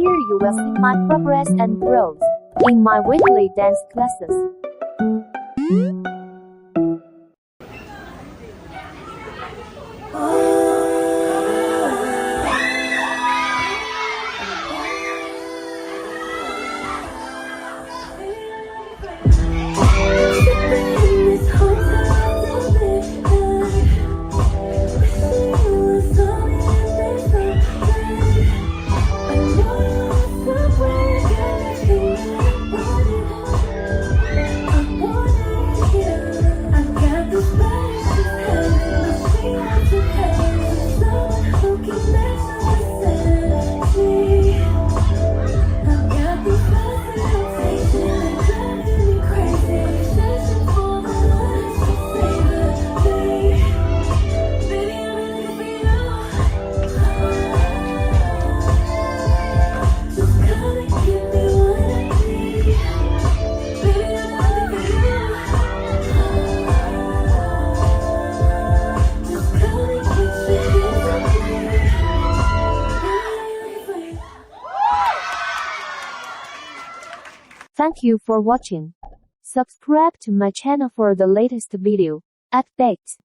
Here you will see my progress and growth in my weekly dance classes. Thank you for watching. Subscribe to my channel for the latest video updates.